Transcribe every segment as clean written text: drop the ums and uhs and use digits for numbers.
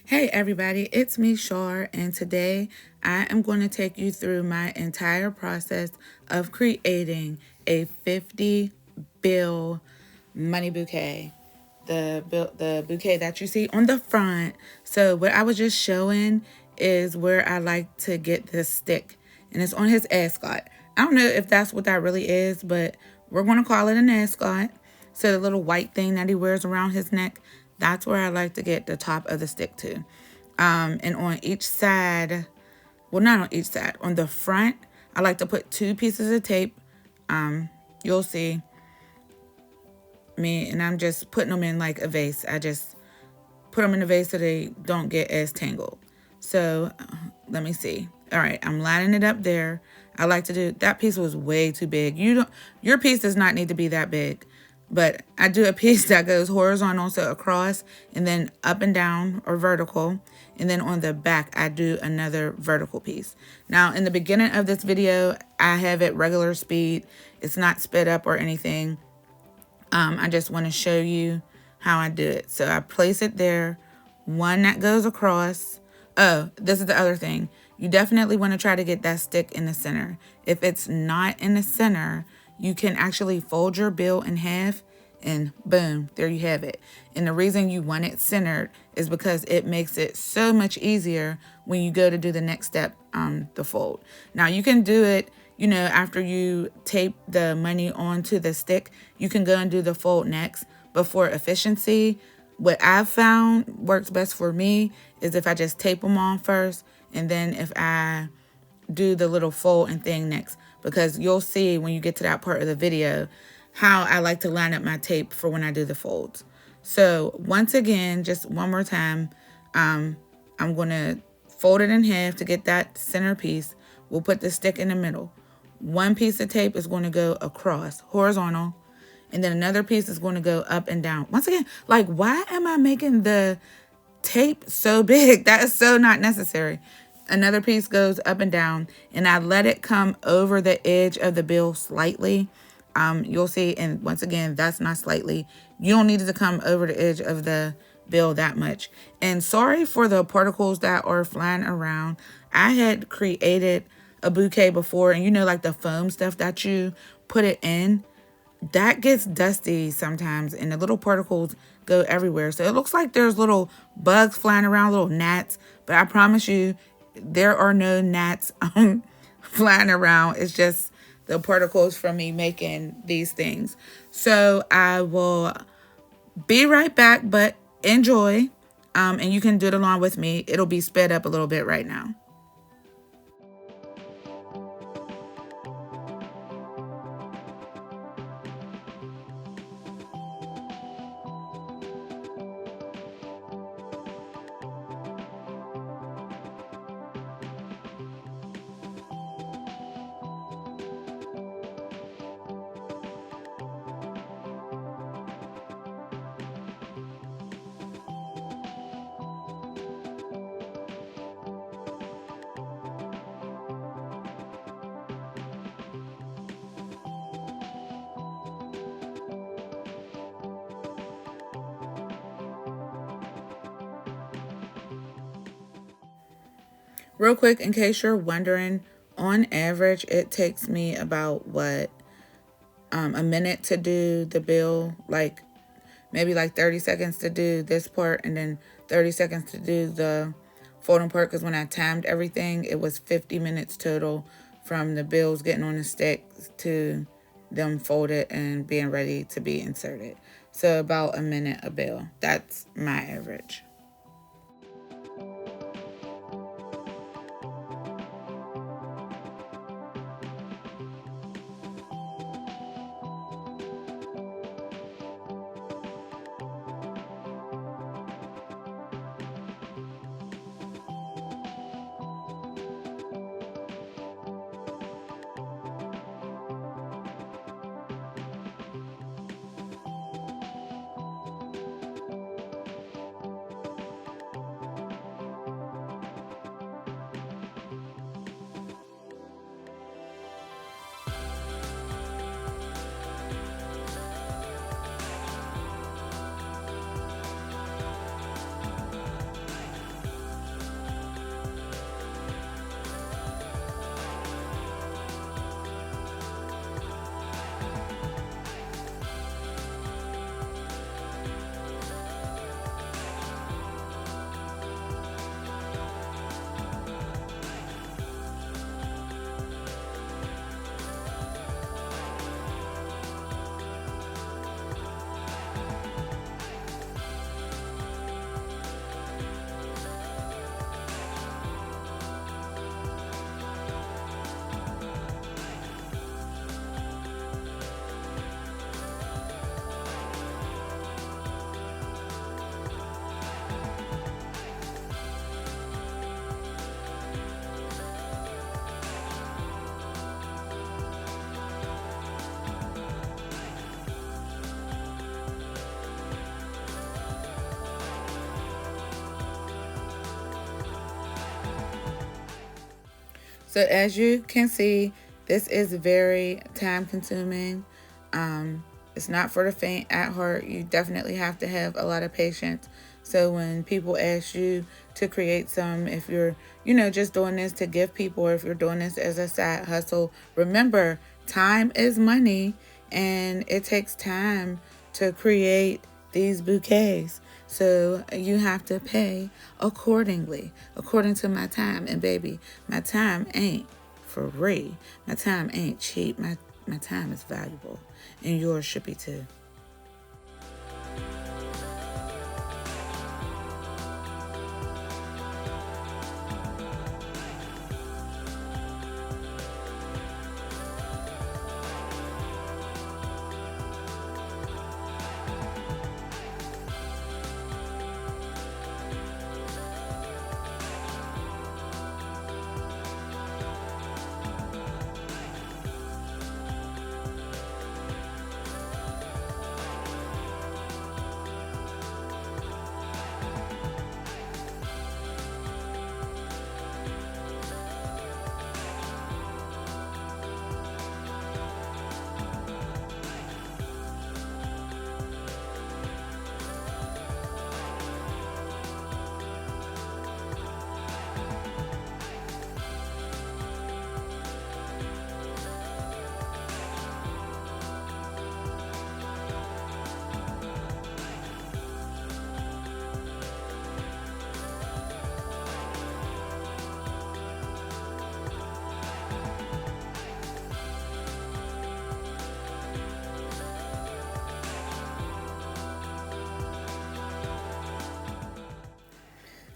Hey everybody, it's me Shar, and today I am going to take you through my entire process of creating a 50 bill money bouquet. The bouquet that you see on the front. So what I was just showing is where I like to get this stick, and it's on his ascot. I don't know if that's what that really is, but we're going to call it an ascot. So the little white thing that he wears around his neck, that's where I like to get the top of the stick to. And on each side, well, not on each side, on the front, I like to put two pieces of tape. You'll see me, and I'm just putting them in like a vase. I just put them in a vase so they don't get as tangled. So let me see. All right, I'm lining it up there. I like to do, that piece was way too big. Your piece does not need to be that big, but I do a piece that goes horizontal, so across, and then up and down or vertical. And then on the back, I do another vertical piece. Now, in the beginning of this video, I have it regular speed. It's not sped up or anything. I just want to show you how I do it. So I place it there, one that goes across. Oh, this is the other thing. You definitely want to try to get that stick in the center. If it's not in the center, you can actually fold your bill in half and boom, there you have it. And the reason you want it centered is because it makes it so much easier when you go to do the next step, the fold. Now you can do it, after you tape the money onto the stick, you can go and do the fold next. But for efficiency, what I've found works best for me is if I just tape them on first, and then if I do the little fold and thing next, because you'll see when you get to that part of the video how I like to line up my tape for when I do the folds. So once again, just one more time, I'm going to fold it in half to get that center piece. We'll put the stick in the middle. One piece of tape is going to go across, horizontal, and then another piece is going to go up and down. Once again, like, why am I making the tape so big? That is so not necessary. Another piece goes up and down, and I let it come over the edge of the bill slightly. You'll see, and once again, that's not slightly. You don't need it to come over the edge of the bill that much. And sorry for the particles that are flying around. I had created a bouquet before, and like the foam stuff that you put it in, that gets dusty sometimes, and the little particles go everywhere. So it looks like there's little bugs flying around, little gnats, but I promise you, there are no gnats flying around. It's just the particles from me making these things. So I will be right back, but enjoy. And you can do it along with me. It'll be sped up a little bit right now. Real quick, in case you're wondering, on average, it takes me about a minute to do the bill, like maybe like 30 seconds to do this part, and then 30 seconds to do the folding part, because when I timed everything, it was 50 minutes total from the bills getting on the stick to them folded and being ready to be inserted. So about a minute a bill. That's my average. So as you can see, this is very time consuming. It's not for the faint at heart. You definitely have to have a lot of patience. So when people ask you to create some, if you're, just doing this to give people, or if you're doing this as a side hustle, remember, time is money, and it takes time to create these bouquets. So you have to pay accordingly, according to my time. And baby, my time ain't free. My time ain't cheap. My time is valuable, and yours should be too.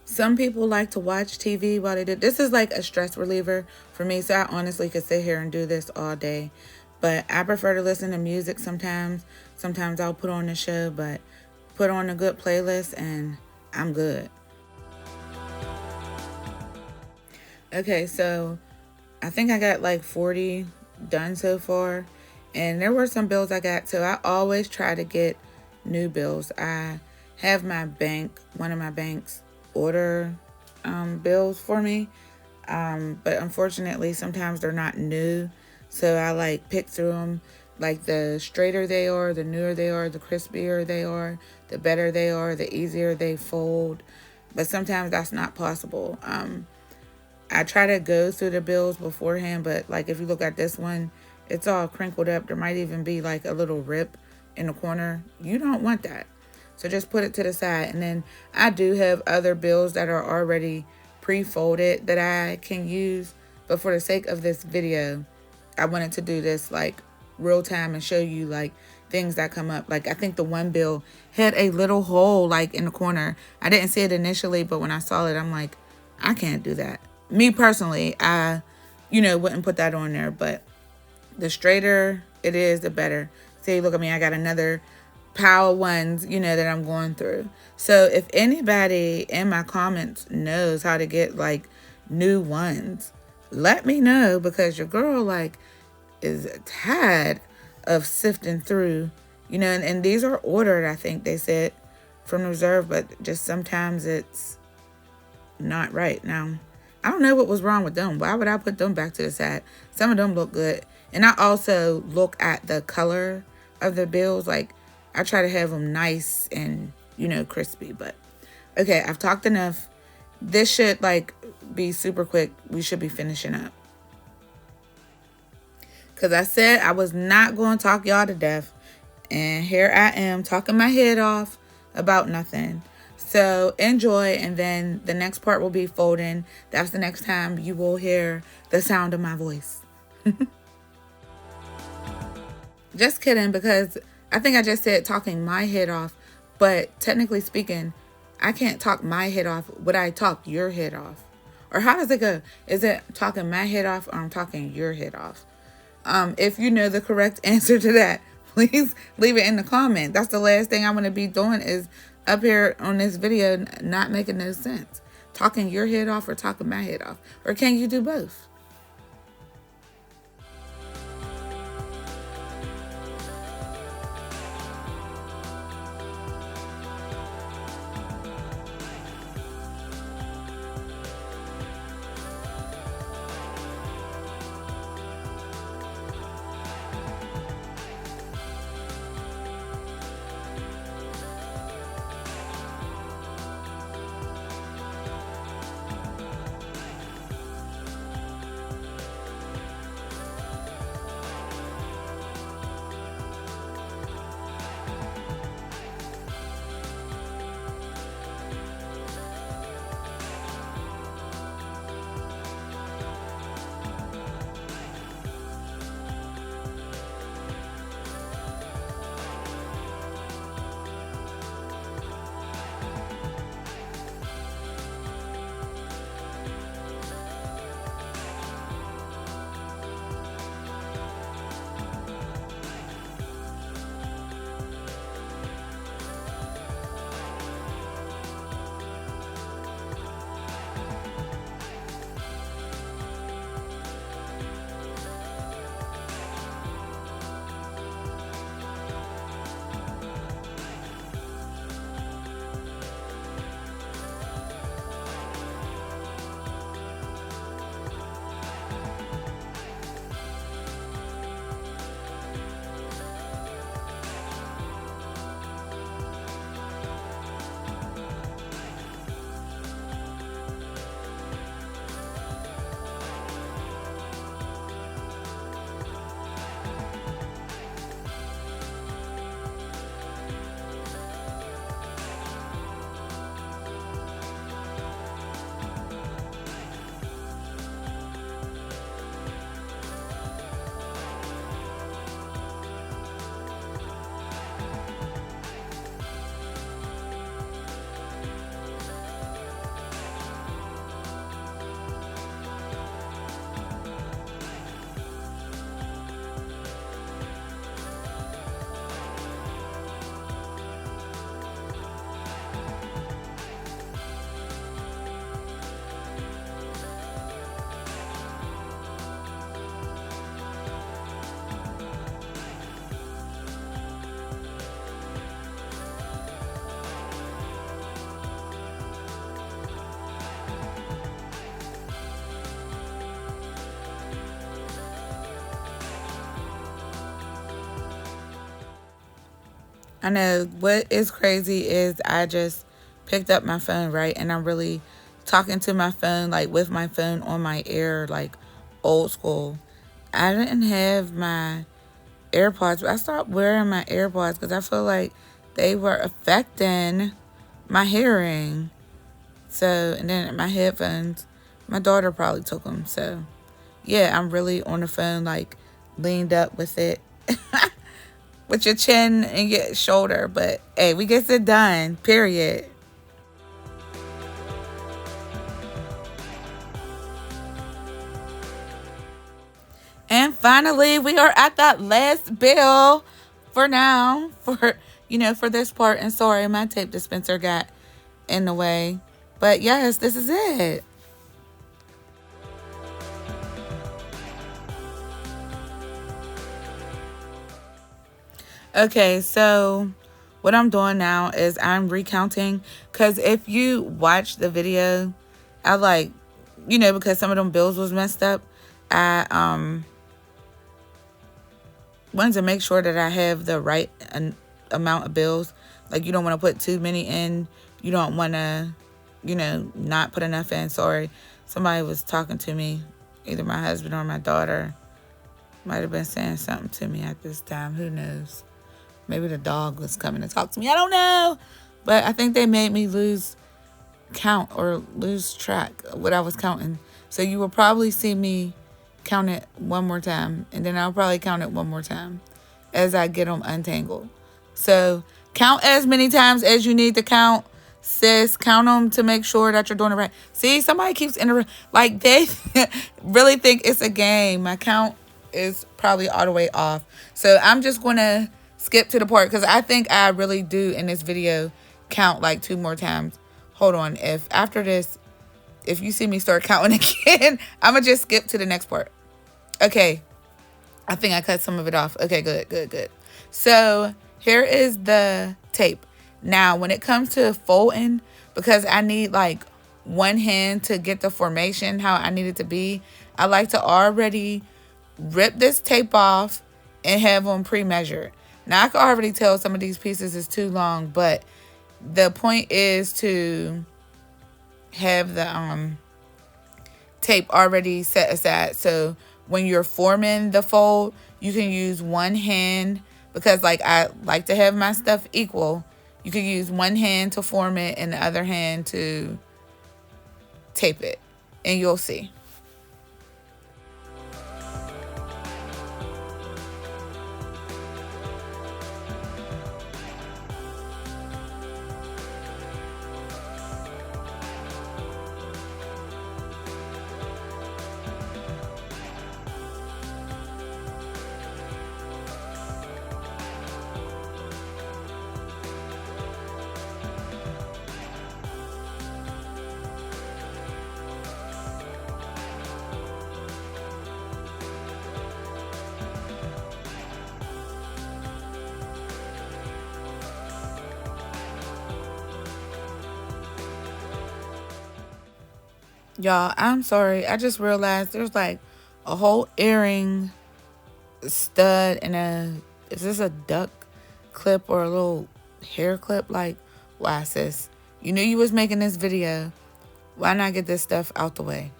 Some people like to watch TV while they do. This is like a stress reliever for me. So I honestly could sit here and do this all day. But I prefer to listen to music sometimes. Sometimes I'll put on a show, but put on a good playlist and I'm good. Okay, so I think I got like 40 done so far. And there were some bills I got. So I always try to get new bills. I have my bank, one of my banks, order bills for me. But unfortunately, sometimes they're not new. So I like pick through them. Like the straighter they are, the newer they are, the crispier they are, the better they are, the easier they fold. But sometimes that's not possible. I try to go through the bills beforehand, but like if you look at this one, it's all crinkled up. There might even be like a little rip in the corner. You don't want that. So just put it to the side. And then I do have other bills that are already pre-folded that I can use. But for the sake of this video, I wanted to do this like real time and show you like things that come up. Like I think the one bill had a little hole like in the corner. I didn't see it initially, but when I saw it, I'm like, I can't do that. Me personally, I, wouldn't put that on there. But the straighter it is, the better. See, look at me. I got another pile of ones, that I'm going through. So if anybody in my comments knows how to get like new ones, let me know, because your girl like is tired of sifting through, and these are ordered, I think they said, from the reserve, but just sometimes it's not right. Now, I don't know what was wrong with them. Why would I put them back to the side? Some of them look good. And I also look at the color of the bills. Like, I try to have them nice and, crispy. But, okay, I've talked enough. This should, like, be super quick. We should be finishing up. Because I said I was not going to talk y'all to death. And here I am talking my head off about nothing. So enjoy, and then the next part will be folding. That's the next time you will hear the sound of my voice. Just kidding, because I think I just said talking my head off, but technically speaking, I can't talk my head off. Would I talk your head off? Or how does it go? Is it talking my head off, or I'm talking your head off? If you know the correct answer to that, please leave it in the comment. That's the last thing I'm going to be doing is up here on this video not making no sense. Talking your head off or talking my head off. Or can you do both? I know what is crazy is I just picked up my phone, right? And I'm really talking to my phone, like with my phone on my ear, like old school. I didn't have my AirPods, but I stopped wearing my AirPods because I feel like they were affecting my hearing. So, and then my headphones, my daughter probably took them. So, yeah, I'm really on the phone, like leaned up with it, with your chin and your shoulder. But hey, we get it done, period. And finally, we are at that last bill for now, for this part. And sorry, my tape dispenser got in the way. But yes, this is it. Okay, so what I'm doing now is I'm recounting, because if you watch the video, I like, because some of them bills was messed up, I wanted to make sure that I have the right amount of bills. Like, you don't want to put too many in. You don't want to, not put enough in. Sorry, somebody was talking to me, either my husband or my daughter. Might have been saying something to me at this time. Who knows? Maybe the dog was coming to talk to me. I don't know. But I think they made me lose count or lose track of what I was counting. So you will probably see me count it one more time. And then I'll probably count it one more time as I get them untangled. So count as many times as you need to count. Sis, count them to make sure that you're doing it right. See, somebody keeps interrupting. Like, they really think it's a game. My count is probably all the way off. So I'm just going to skip to the part, because I think I really do in this video count like 2 more times. Hold on. If after this, if you see me start counting again, I'm going to just skip to the next part. Okay. I think I cut some of it off. Okay, good. So here is the tape. Now, when it comes to folding, because I need like one hand to get the formation how I need it to be, I like to already rip this tape off and have them pre-measured. Now, I can already tell some of these pieces is too long, but the point is to have the tape already set aside. So when you're forming the fold, you can use one hand, because like I like to have my stuff equal. You can use one hand to form it and the other hand to tape it, and you'll see. Y'all, I'm sorry. I just realized there's like a whole earring stud and is this a duck clip or a little hair clip? Like, why, sis? You knew you was making this video. Why not get this stuff out the way?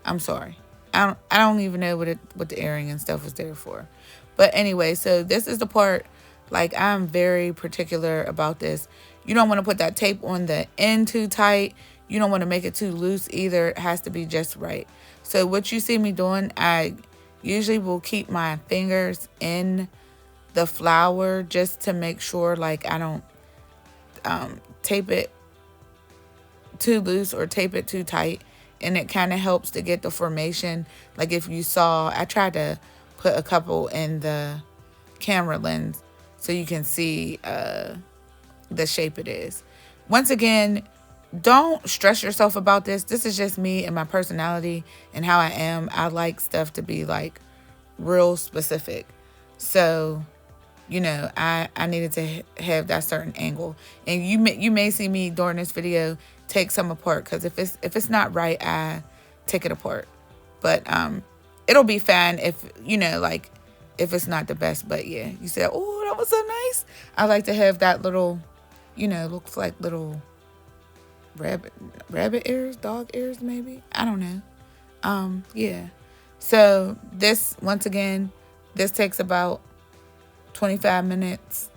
I'm sorry. I don't even know what the earring and stuff was there for. But anyway, so this is the part, like, I'm very particular about this. You don't want to put that tape on the end too tight. You don't want to make it too loose either. It has to be just right. So what you see me doing, I usually will keep my fingers in the flower just to make sure, like, I don't tape it too loose or tape it too tight. And it kind of helps to get the formation. Like, if you saw, I tried to put a couple in the camera lens so you can see the shape it is. Once again, don't stress yourself about this. This is just me and my personality and how I am. I like stuff to be like real specific. So, I needed to have that certain angle. And you may see me during this video take some apart, because if it's not right, I take it apart. But it'll be fine if like if it's not the best. But yeah, you said, oh, that was so nice. I like to have that little, looks like little rabbit rabbit ears, dog ears maybe. I don't know. Yeah. So this, once again, this takes about 25 minutes.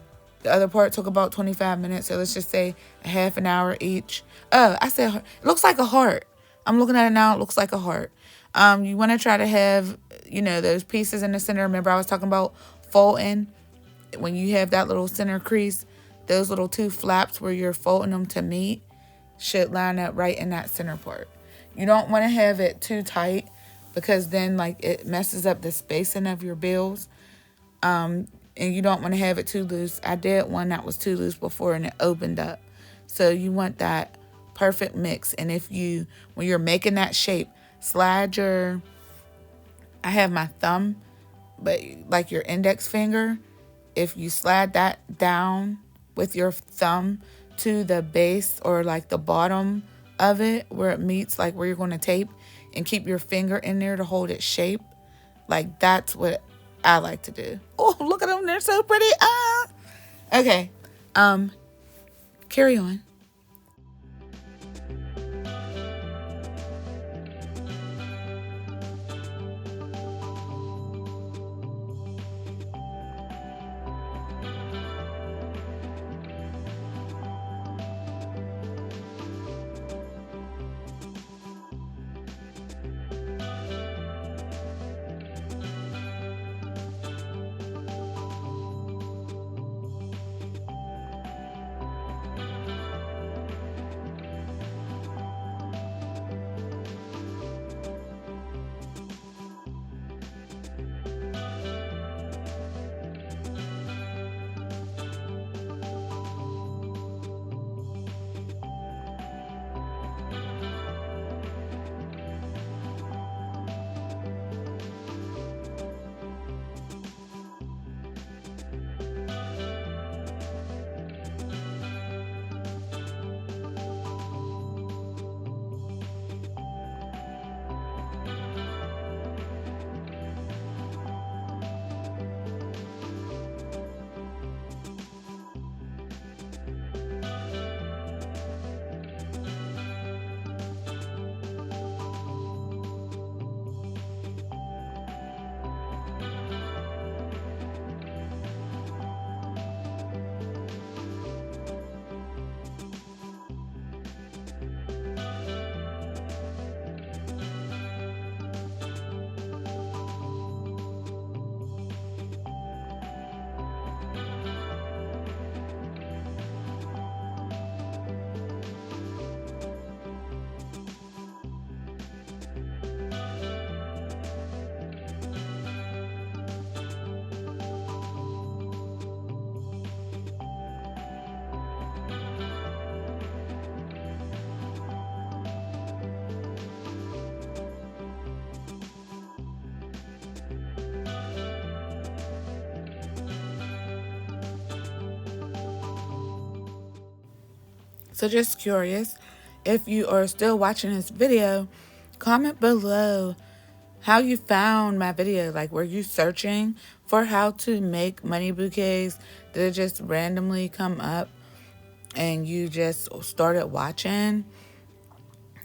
The other part took about 25 minutes. So let's just say a half an hour each. Oh, I said, it looks like a heart. I'm looking at it now. It looks like a heart. You want to try to have, those pieces in the center. Remember I was talking about folding? When you have that little center crease, those little two flaps where you're folding them to meet should line up right in that center part. You don't want to have it too tight because then like it messes up the spacing of your bills. And you don't want to have it too loose. I did one that was too loose before and it opened up. So you want that perfect mix. And when you're making that shape, I have my thumb, but like your index finger, if you slide that down with your thumb to the base or like the bottom of it where it meets, like where you're going to tape, and keep your finger in there to hold it shape, like that's what I like to do. Oh, look at them. They're so pretty. Okay. Carry on. So just curious, if you are still watching this video, comment below how you found my video. Like, were you searching for how to make money bouquets? Did it just randomly come up and you just started watching?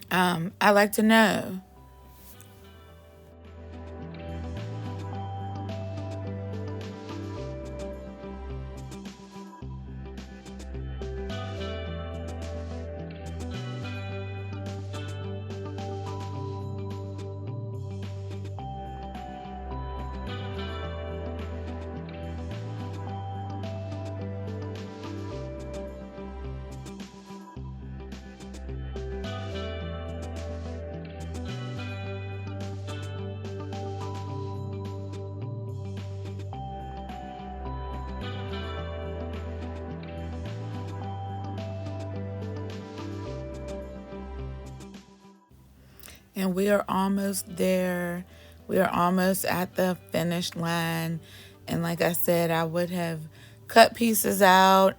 I like to know. And we are almost there. We are almost at the finish line. And like I said, I would have cut pieces out,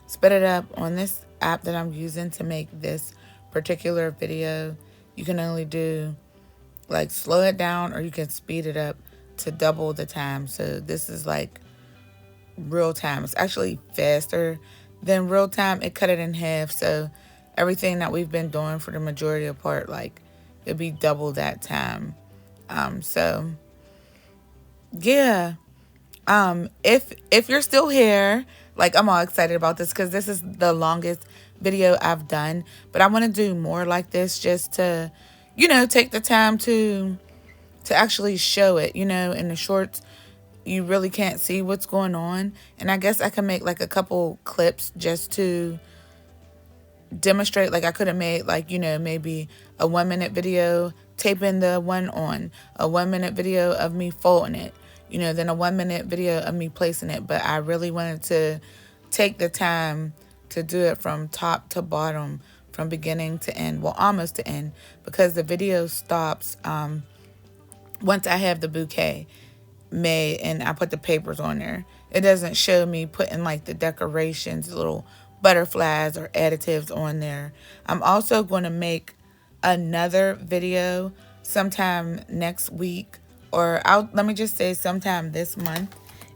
sped it up on this app that I'm using to make this particular video. You can only do like slow it down or you can speed it up to double the time. So this is like real time. It's actually faster than real time. It cut it in half. So everything that we've been doing for the majority of part, like it'd be double that time. So yeah. If you're still here, like I'm all excited about this because this is the longest video I've done. But I want to do more like this just to, take the time to actually show it. In the shorts, you really can't see what's going on. And I guess I can make like a couple clips just to demonstrate. Like I could have made like, maybe a 1 minute video taping the one on, a 1 minute video of me folding it, then a 1 minute video of me placing it. But I really wanted to take the time to do it from top to bottom, from beginning to end, well, almost to end, because the video stops once I have the bouquet made and I put the papers on there. It doesn't show me putting like the decorations, little butterflies or additives on there. I'm also going to make another video sometime next week, or let me just say sometime this month.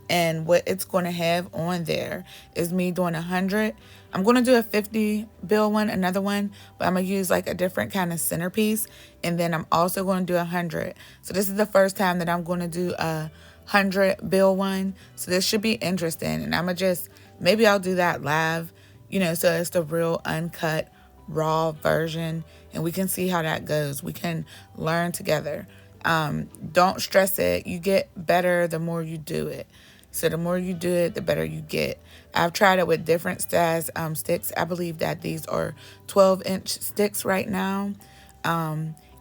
And what it's going to have on there is me doing 100. I'm going to do a 50 bill one, another one, but I'm going to use like a different kind of centerpiece. And then I'm also going to do 100. So this is the first time that I'm going to do a 100 bill one. So this should be interesting. And I'm going to just, maybe I'll do that live, so it's the real uncut, raw version. And we can see how that goes. We can learn together. Don't stress it. You get better the more you do it. So the more you do it, the better you get. I've tried it with different size sticks. I believe that these are 12-inch sticks right now.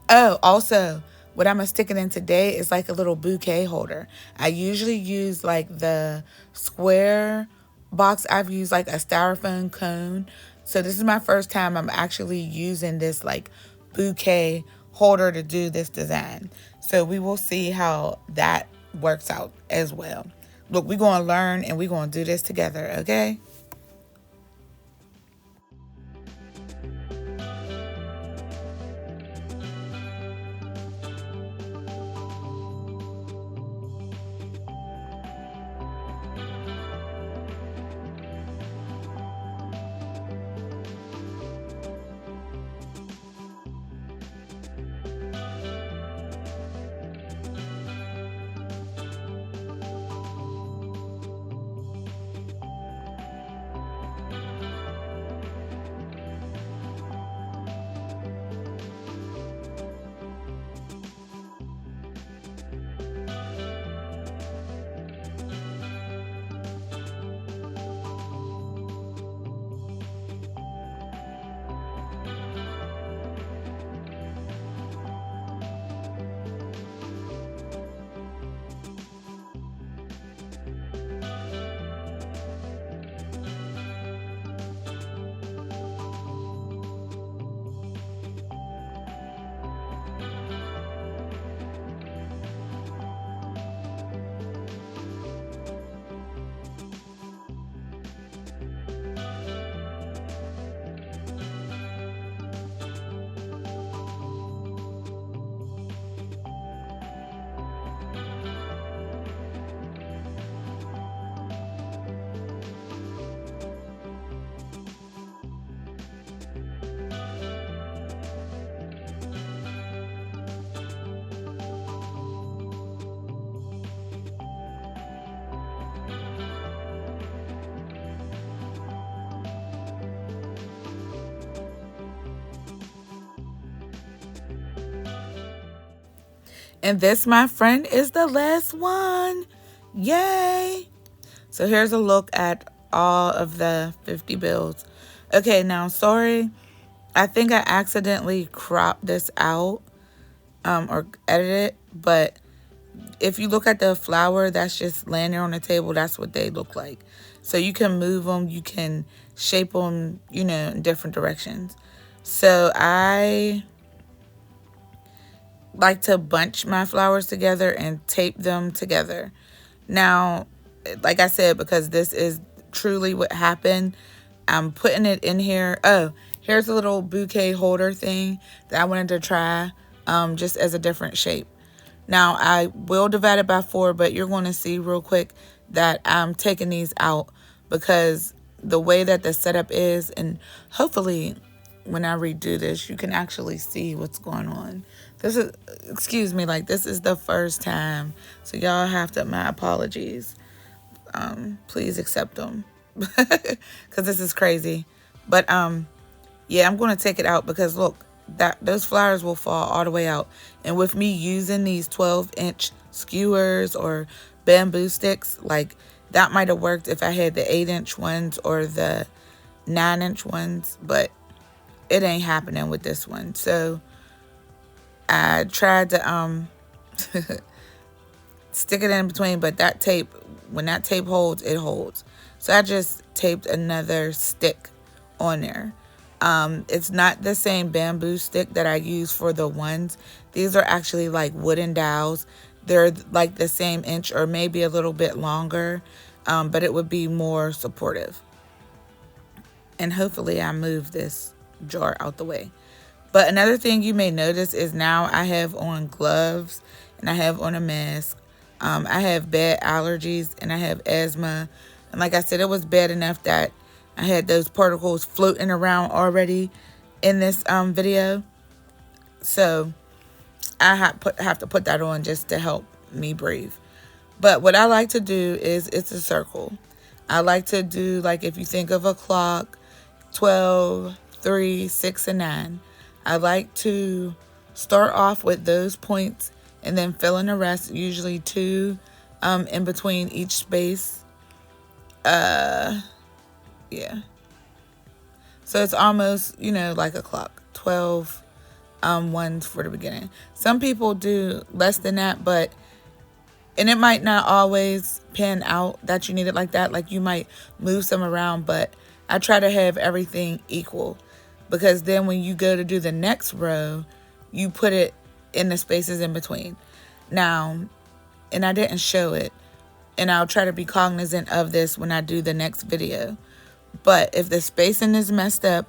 Also, what I'm going to stick it in today is like a little bouquet holder. I usually use like the square box. I've used like a styrofoam cone. So this is my first time I'm actually using this like bouquet holder to do this design. So we will see how that works out as well. Look, we're going to learn and we're going to do this together, okay? And this, my friend, is the last one. Yay! So here's a look at all of the 50 bills. Okay, now, sorry. I think I accidentally cropped this out or edited it. But if you look at the flower that's just laying there on the table, that's what they look like. So you can move them. You can shape them, in different directions. So I like to bunch my flowers together and tape them together. Now, like I said, because this is truly what happened, I'm putting it in here. Oh, here's a little bouquet holder thing that I wanted to try just as a different shape. Now, I will divide it by 4, but you're going to see real quick that I'm taking these out because the way that the setup is, and hopefully when I redo this, you can actually see what's going on. This is, excuse me, like this is the first time. So y'all have to, my apologies. Please accept them because this is crazy. But yeah, I'm going to take it out because look, that those flowers will fall all the way out. And with me using these 12-inch skewers or bamboo sticks, like that might have worked if I had the 8-inch ones or the 9-inch ones, but it ain't happening with this one. So I tried to stick it in between, but that tape, when that tape holds, it holds. So I just taped another stick on there. It's not the same bamboo stick that I use for the ones. These are actually like wooden dowels. They're like the same inch or maybe a little bit longer, but it would be more supportive. And hopefully I move this jar out the way. But another thing you may notice is now I have on gloves and I have on a mask. I have bad allergies and I have asthma. And like I said, it was bad enough that I had those particles floating around already in this video. So I have to put that on just to help me breathe. But what I like to do is it's a circle. I like to do, like if you think of a clock, 12, 3, 6, and 9. I like to start off with those points and then fill in the rest, usually 2 in between each space. Yeah. So it's almost, you know, like a clock. 12 ones for the beginning. Some people do less than that, but and it might not always pan out that you need it like that. Like you might move some around, but I try to have everything equal because then when you go to do the next row, you put it in the spaces in between. Now, and I didn't show it, and I'll try to be cognizant of this when I do the next video. But if the spacing is messed up,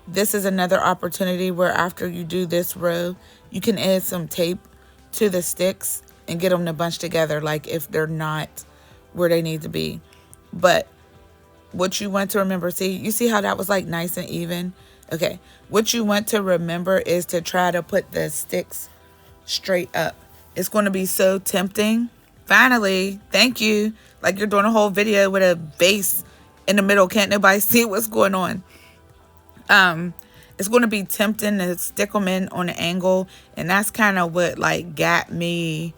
this is another opportunity where after you do this row, you can add some tape to the sticks and get them to bunch together, like if they're not where they need to be. But what you want to remember, see, you see how that was like nice and even? Okay, what you want to remember is to try to put the sticks straight up. It's going to be so tempting. Finally, thank you. Like you're doing a whole video with a vase in the middle. Can't nobody see what's going on. It's going to be tempting to stick them in on an angle. And that's kind of what like got me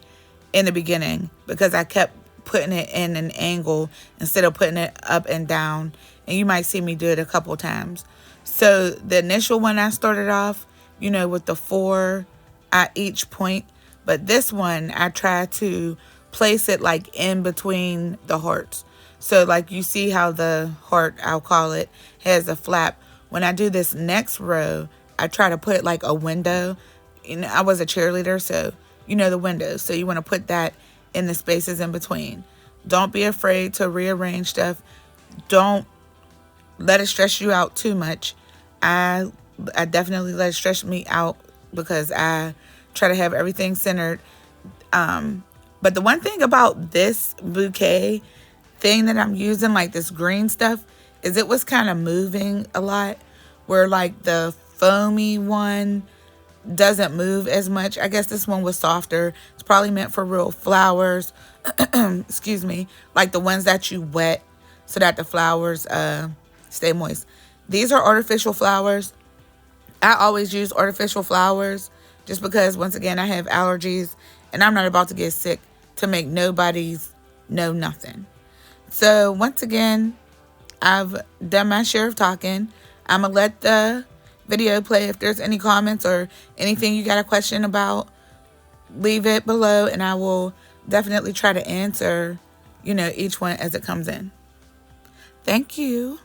in the beginning, because I kept putting it in an angle instead of putting it up and down. And you might see me do it a couple times. So the initial one I started off, you know, with the 4 at each point. But this one, I try to place it like in between the hearts. So like you see how the heart, I'll call it, has a flap. When I do this next row, I try to put it like a window. You know, I was a cheerleader, so you know the windows. So you want to put that in the spaces in between. Don't be afraid to rearrange stuff. Don't let it stress you out too much. I definitely let it stress me out because I try to have everything centered. But the one thing about this bouquet thing that I'm using, like this green stuff, is it was kind of moving a lot, where like the foamy one doesn't move as much. I guess this one was softer. It's probably meant for real flowers. Excuse me. Like the ones that you wet so that the flowers stay moist. These are artificial flowers. I always use artificial flowers just because, once again, I have allergies and I'm not about to get sick to make nobody's know nothing. So once again, I've done my share of talking. I'm going to let the video play. If there's any comments or anything you got a question about, leave it below and I will definitely try to answer, you know, each one as it comes in. Thank you.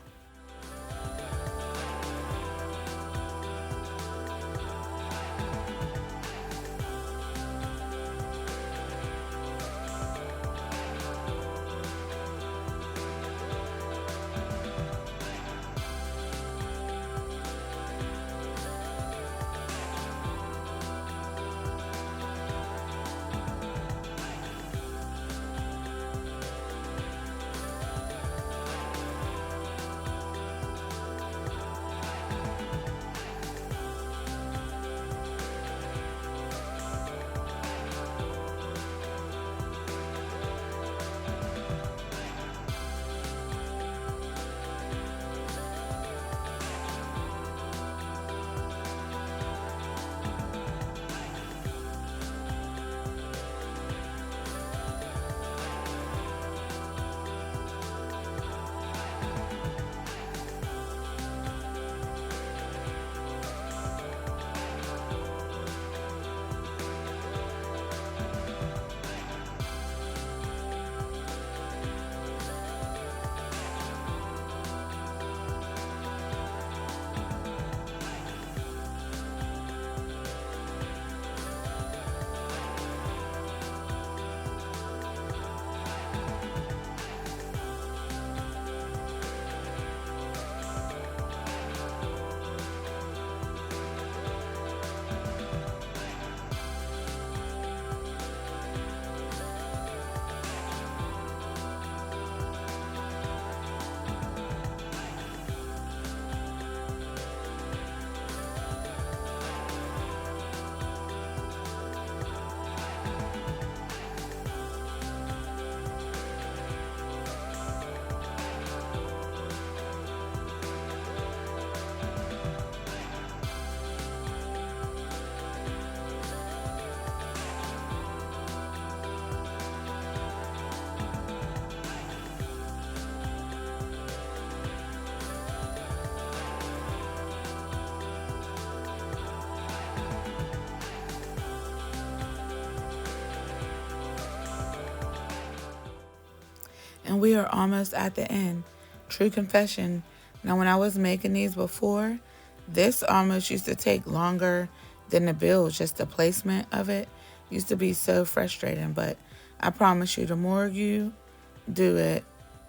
And we are almost at the end. True confession. Now, when I was making these before, this almost used to take longer than the bill. Just the placement of it used to be so frustrating. But I promise you, the more you do it,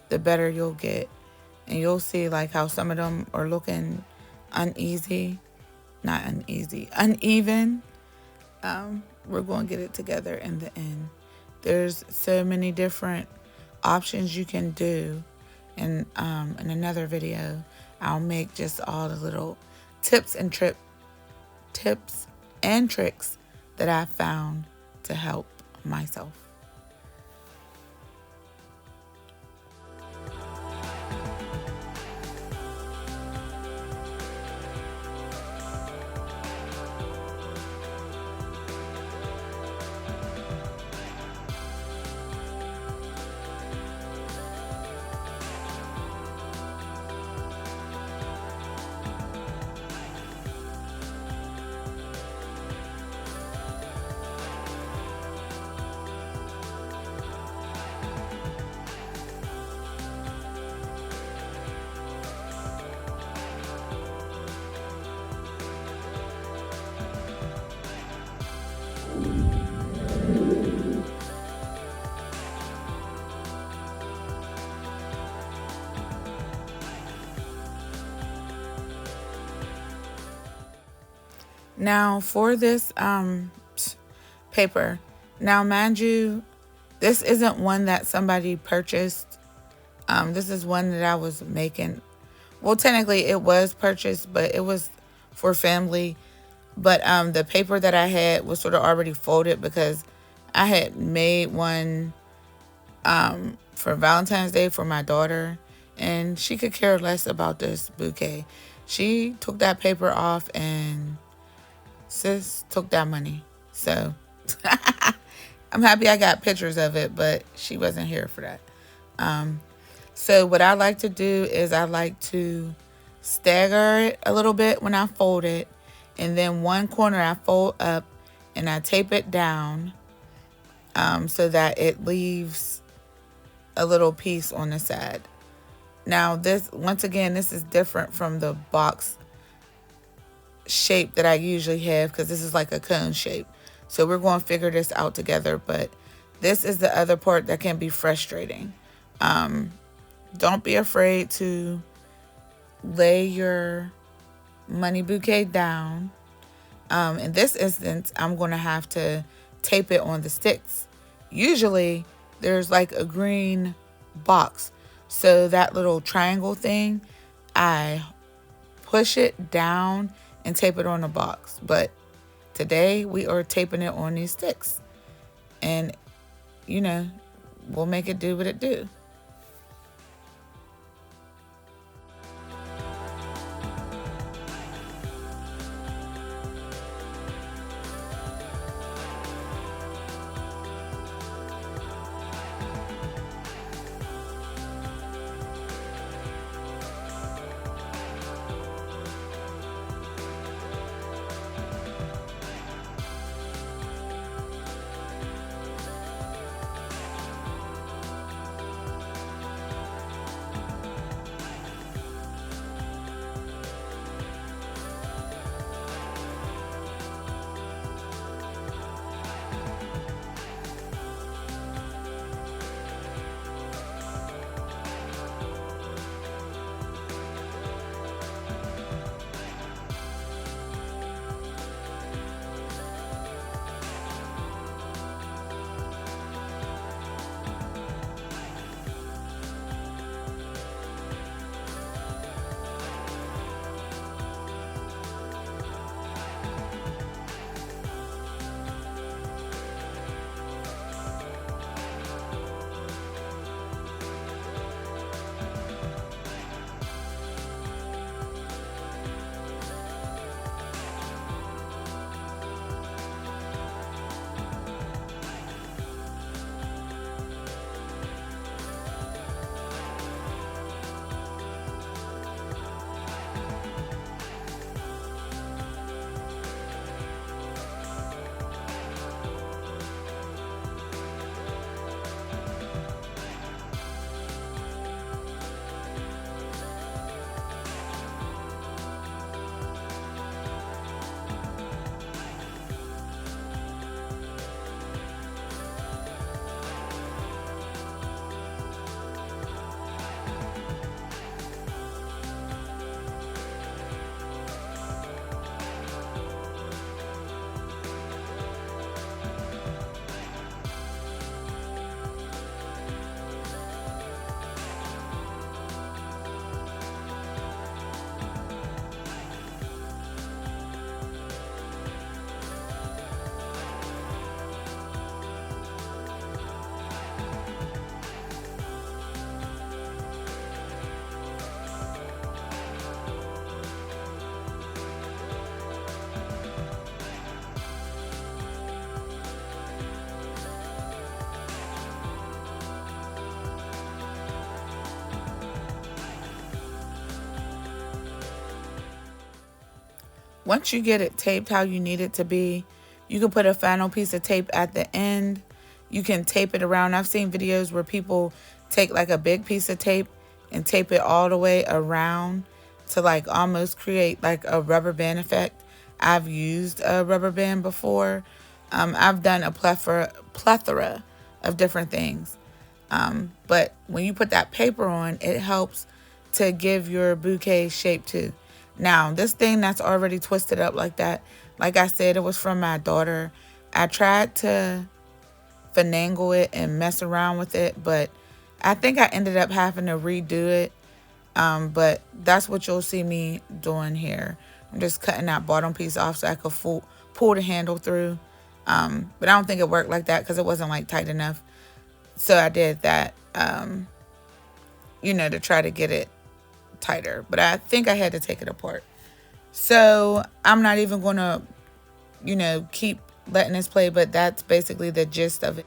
the better you'll get. And you'll see like how some of them are looking uneven. We're going to get it together in the end. There's so many different options you can do. And in another video, I'll make just all the little tips and tricks that I found to help myself. Now for this paper, now mind you, this isn't one that somebody purchased. This is one that I was making. Well, technically it was purchased, but it was for family. But the paper that I had was sort of already folded because I had made one for Valentine's Day for my daughter, and she could care less about this bouquet. She took that paper off and sis took that money. So I'm happy I got pictures of it, but she wasn't here for that. So what I like to do is I like to stagger it a little bit when I fold it. And then one corner I fold up and I tape it down so that it leaves a little piece on the side. Now this, once again, this is different from the box shape that I usually have because this is like a cone shape. So we're going to figure this out together, but this is the other part that can be frustrating. Don't be afraid to lay your money bouquet down. In this instance, I'm going to have to tape it on the sticks. Usually there's like a green box. So that little triangle thing, I push it down and tape it on the box. But today we are taping it on these sticks. And, you know, we'll make it do what it do. once you get it taped how you need it to be, you can put a final piece of tape at the end. You can tape it around. I've seen videos where people take like a big piece of tape and tape it all the way around to like almost create like a rubber band effect. I've used a rubber band before. I've done a plethora of different things. But when you put that paper on, it helps to give your bouquet shape too. Now, this thing that's already twisted up like that, like I said, it was from my daughter. I tried to finagle it and mess around with it, but I think I ended up having to redo it. But that's what you'll see me doing here. I'm just cutting that bottom piece off so I could pull the handle through. But I don't think it worked like that because it wasn't like tight enough. So I did that, to try to get it tighter. But I think I had to take it apart. So I'm not even going to, keep letting this play. But that's basically the gist of it.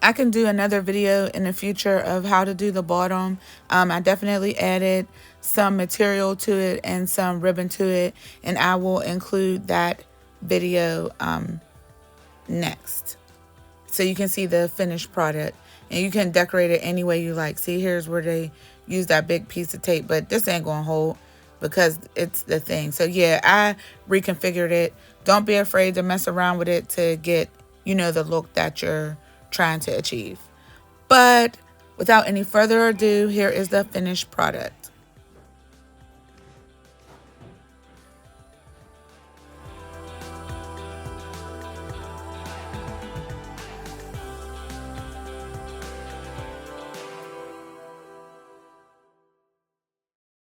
I can do another video in the future of how to do the bottom. I definitely added some material to it and some ribbon to it. And I will include that video next. So you can see the finished product. And you can decorate it any way you like. See, here's where they use that big piece of tape. But this ain't going to hold because it's the thing. So yeah, I reconfigured it. Don't be afraid to mess around with it to get, the look that you're trying to achieve. But without any further ado, here is the finished product.